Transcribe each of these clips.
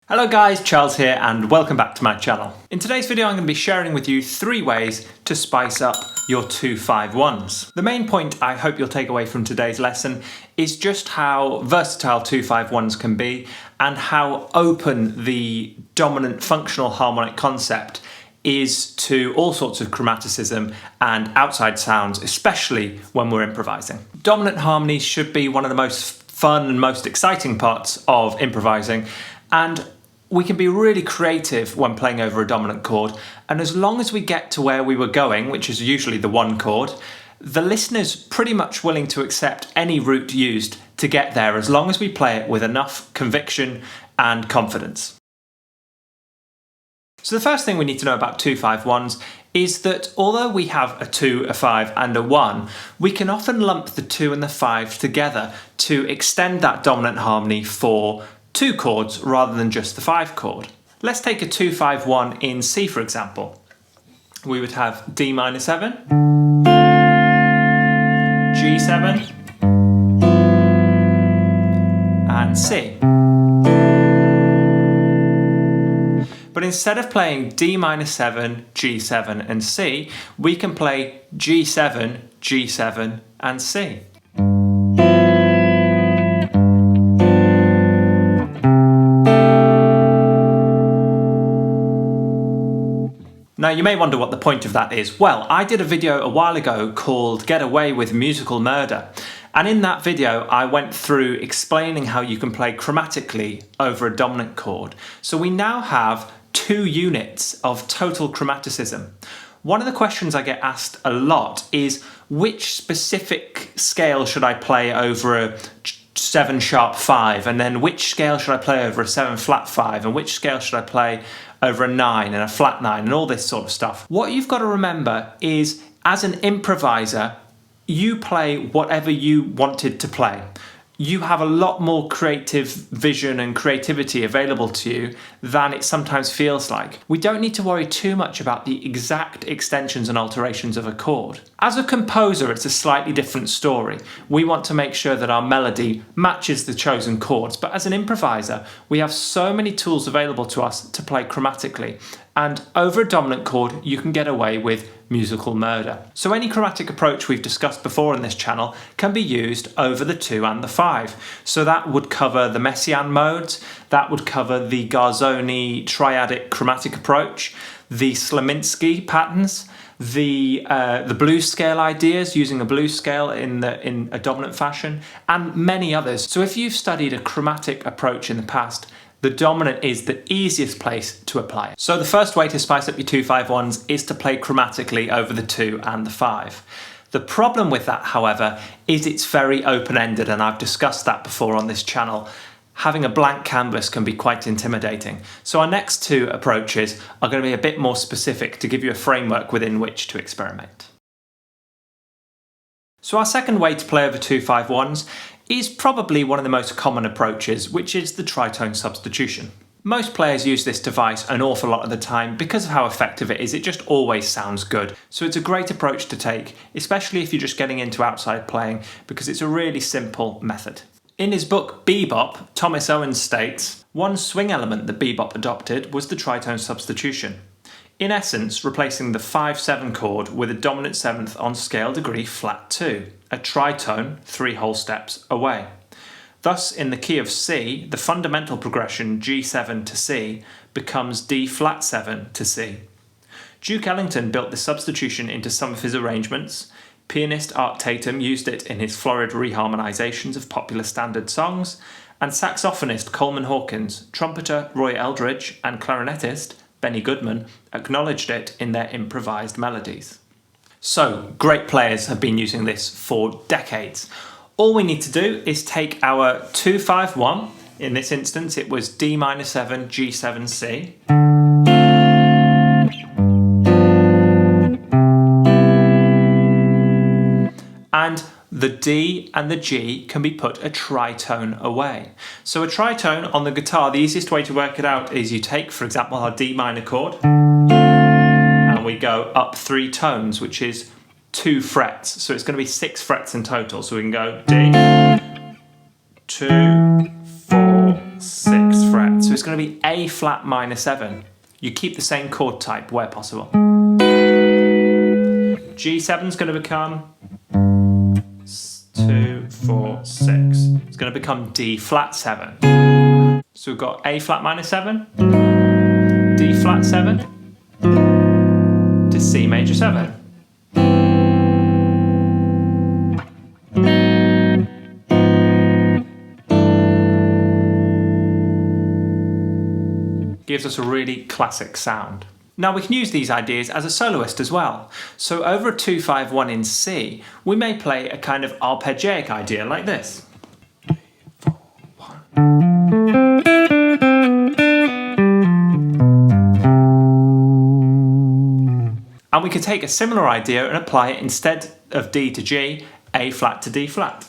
Hello guys, Charles here and welcome back to my channel. In today's video I'm going to be sharing with you 3 ways to spice up your 2-5-1s. The main point I hope you'll take away from today's lesson is just how versatile 2-5-1s can be and how open the dominant functional harmonic concept is to all sorts of chromaticism and outside sounds, especially when we're improvising. Dominant harmonies should be one of the most fun and most exciting parts of improvising, and we can be really creative when playing over a dominant chord, and as long as we get to where we were going, which is usually the 1 chord, the listener's pretty much willing to accept any route used to get there as long as we play it with enough conviction and confidence. So the first thing we need to know about 2-5-1s is that although we have a 2, a 5 and a 1, we can often lump the 2 and the 5 together to extend that dominant harmony for 2 chords rather than just the 5 chord. Let's take a 2-5-1 in C, for example. We would have D minor 7, G7, and C. But instead of playing D minor 7, G7 and C, we can play G7, G7 and C. Now you may wonder what the point of that is. Well, I did a video a while ago called Get Away with Musical Murder, and in that video I went through explaining how you can play chromatically over a dominant chord. So we now have 2 units of total chromaticism. One of the questions I get asked a lot is which specific scale should I play over a 7 sharp 5, and then which scale should I play over a 7 flat 5, and which scale should I play over a 9 and a flat 9 and all this sort of stuff. What you've got to remember is, as an improviser, you play whatever you wanted to play. You have a lot more creative vision and creativity available to you than it sometimes feels like. We don't need to worry too much about the exact extensions and alterations of a chord. As a composer, it's a slightly different story. We want to make sure that our melody matches the chosen chords, but as an improviser, we have so many tools available to us to play chromatically, and over a dominant chord, you can get away with musical murder. So any chromatic approach we've discussed before in this channel can be used over the 2 and the 5. So that would cover the Messiaen modes, that would cover the Garzone triadic chromatic approach, the Slominsky patterns, the blues scale ideas, using a blues scale in a dominant fashion, and many others. So if you've studied a chromatic approach in the past, the dominant is the easiest place to apply it. So the first way to spice up your 2-5-1s is to play chromatically over the 2 and the 5. The problem with that, however, is it's very open-ended, and I've discussed that before on this channel. Having a blank canvas can be quite intimidating. So our next 2 approaches are going to be a bit more specific to give you a framework within which to experiment. So our second way to play over 2-5-1s is probably one of the most common approaches, which is the tritone substitution. Most players use this device an awful lot of the time because of how effective it is. It just always sounds good. So it's a great approach to take, especially if you're just getting into outside playing, because it's a really simple method. In his book Bebop, Thomas Owens states, one swing element that bebop adopted was the tritone substitution. In essence, replacing the 5-7 chord with a dominant 7th on scale degree flat 2, a tritone 3 whole steps away. Thus, in the key of C, the fundamental progression G7 to C becomes D flat 7 to C. Duke Ellington built this substitution into some of his arrangements. Pianist Art Tatum used it in his florid reharmonizations of popular standard songs, and saxophonist Coleman Hawkins, trumpeter Roy Eldridge, and clarinetist Benny Goodman acknowledged it in their improvised melodies. So, great players have been using this for decades. All we need to do is take our 2-5-1, in this instance it was D minor 7, G7, C, and the D and the G can be put a tritone away. So a tritone on the guitar, the easiest way to work it out is you take, for example, our D minor chord, and we go up 3 tones, which is 2 frets. So it's going to be 6 frets in total. So we can go D, 2, 4, 6 fret. So it's going to be A flat minor 7. You keep the same chord type where possible. G7 is going to become 2, 4, 6. It's going to become D flat 7. So we've got A flat minor 7, D flat 7, to C major 7. Gives us a really classic sound. Now we can use these ideas as a soloist as well. So over a 2-5-1 in C, we may play a kind of arpeggiac idea like this. 3, 4, 1. And we could take a similar idea and apply it instead of D to G, A flat to D flat.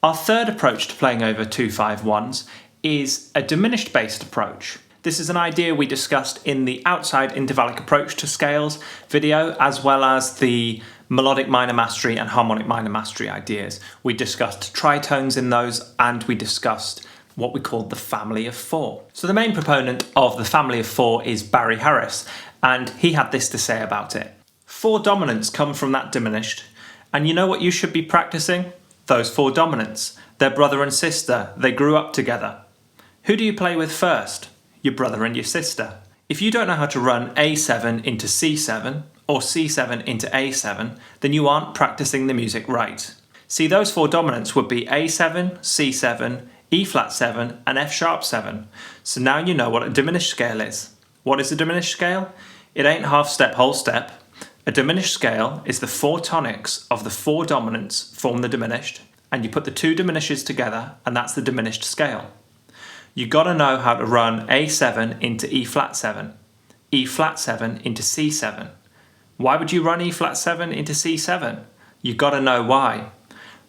Our third approach to playing over 2-5-1s is a diminished based approach. This is an idea we discussed in the outside intervallic approach to scales video, as well as the melodic minor mastery and harmonic minor mastery ideas. We discussed tritones in those, and we discussed what we called the family of 4. So the main proponent of the family of 4 is Barry Harris, and he had this to say about it. 4 dominants come from that diminished, and you know what you should be practicing? Those 4 dominants. They're brother and sister. They grew up together. Who do you play with first? Your brother and your sister. If you don't know how to run A7 into C7 or C7 into A7, then you aren't practicing the music right. See, those 4 dominants would be A7, C7, E flat 7 and F sharp 7. So now you know what a diminished scale is. What is a diminished scale? It ain't half step, whole step. A diminished scale is the 4 tonics of the 4 dominants form the diminished, and you put the 2 diminishes together, and that's the diminished scale. You gotta know how to run A7 into E flat 7, E flat 7 into C7. Why would you run E flat 7 into C7? You gotta know why.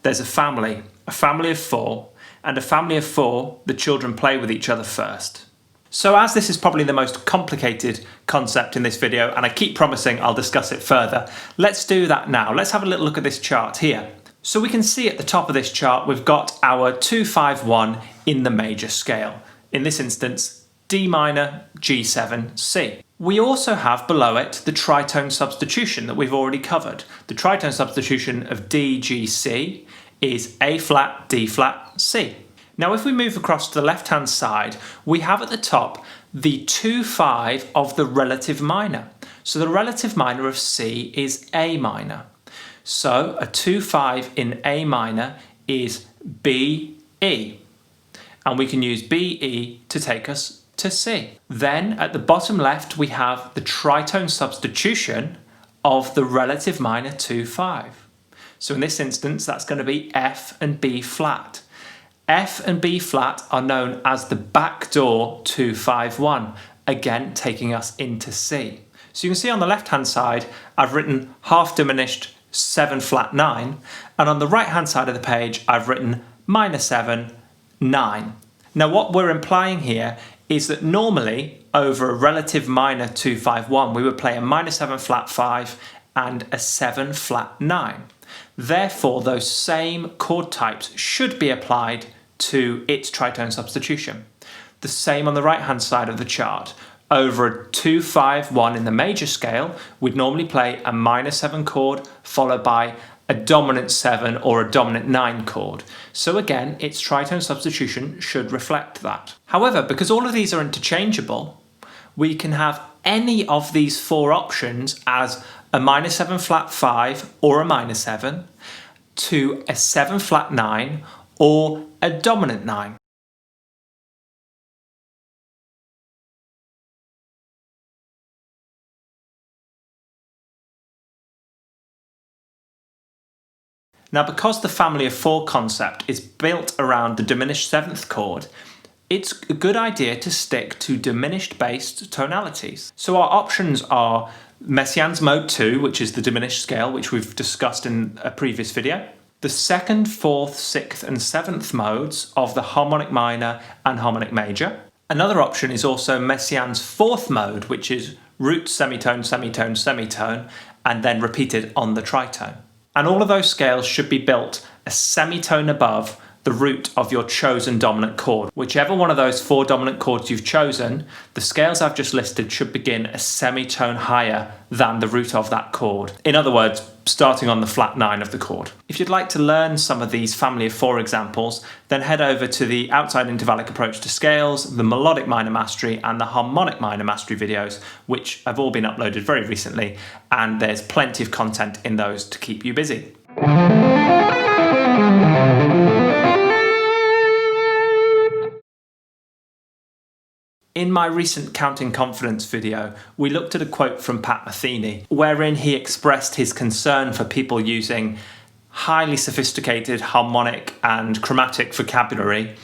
There's a family of 4, and a family of 4, the children play with each other first. So as this is probably the most complicated concept in this video, and I keep promising I'll discuss it further, let's do that now. Let's have a little look at this chart here. So we can see at the top of this chart we've got our 2-5-1 in the major scale. In this instance, D minor, G7, C. We also have below it the tritone substitution that we've already covered. The tritone substitution of D, G, C is A flat, D flat, C. Now if we move across to the left hand side, we have at the top the 2-5 of the relative minor. So the relative minor of C is A minor. So a 2-5 in A minor is B, E. And we can use B, E to take us to C. Then at the bottom left we have the tritone substitution of the relative minor 2-5. So in this instance that's going to be F and B flat. F and B flat are known as the backdoor 2-5-1, again taking us into C. So you can see on the left hand side I've written half diminished 7 flat 9, and on the right hand side of the page I've written minor 7, 9. Now what we're implying here is that normally over a relative minor 2-5-1 we would play a minor 7 flat 5 and a 7 flat 9. Therefore, those same chord types should be applied to its tritone substitution. The same on the right-hand side of the chart. Over a 2-5-1 in the major scale, we'd normally play a minor 7 chord followed by a dominant 7 or a dominant 9 chord. So again, its tritone substitution should reflect that. However, because all of these are interchangeable, we can have any of these 4 options as a minor 7 flat 5 or a minor 7 to a 7 flat 9 or a dominant 9. Now because the family of 4 concept is built around the diminished 7th chord, it's a good idea to stick to diminished based tonalities. So our options are Messiaen's mode 2, which is the diminished scale, which we've discussed in a previous video. The 2nd, 4th, 6th and 7th modes of the harmonic minor and harmonic major. Another option is also Messiaen's fourth mode, which is root, semitone, semitone, semitone, and then repeated on the tritone. And all of those scales should be built a semitone above the root of your chosen dominant chord. Whichever one of those 4 dominant chords you've chosen, the scales I've just listed should begin a semitone higher than the root of that chord. In other words, starting on the flat 9 of the chord. If you'd like to learn some of these family of 4 examples, then head over to the outside intervallic approach to scales, the melodic minor mastery, and the harmonic minor mastery videos, which have all been uploaded very recently, and there's plenty of content in those to keep you busy. In my recent Counting Confidence video, we looked at a quote from Pat Metheny, wherein he expressed his concern for people using highly sophisticated harmonic and chromatic vocabulary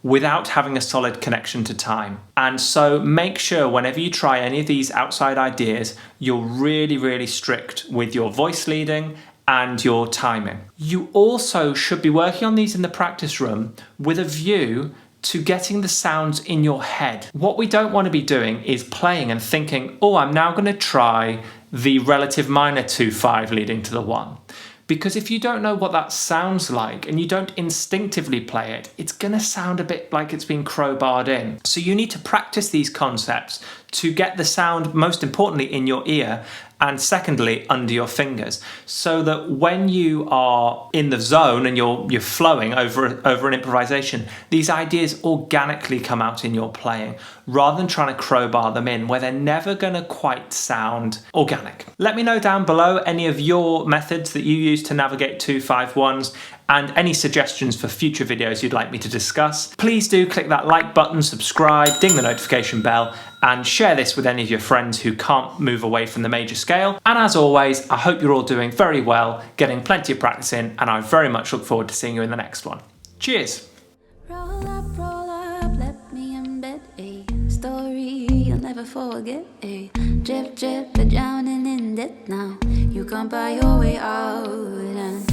without having a solid connection to time. And so make sure whenever you try any of these outside ideas, you're really, really strict with your voice leading and your timing. You also should be working on these in the practice room with a view to getting the sounds in your head. What we don't want to be doing is playing and thinking, oh, I'm now going to try the relative minor 2/5 leading to the 1. Because if you don't know what that sounds like and you don't instinctively play it, it's going to sound a bit like it's been crowbarred in. So you need to practice these concepts to get the sound, most importantly, in your ear, and secondly, under your fingers, so that when you are in the zone and you're flowing over an improvisation, these ideas organically come out in your playing, rather than trying to crowbar them in, where they're never going to quite sound organic. Let me know down below any of your methods that you use to navigate 2/5/1s, and any suggestions for future videos you'd like me to discuss. Please do click that like button, subscribe, ding the notification bell, and share this with any of your friends who can't move away from the major scale. And as always, I hope you're all doing very well, getting plenty of practice in, and I very much look forward to seeing you in the next one. Cheers! Roll up, let me embed a story you'll never forget. A drip, drip, drowning in debt now. You can't buy your way out. And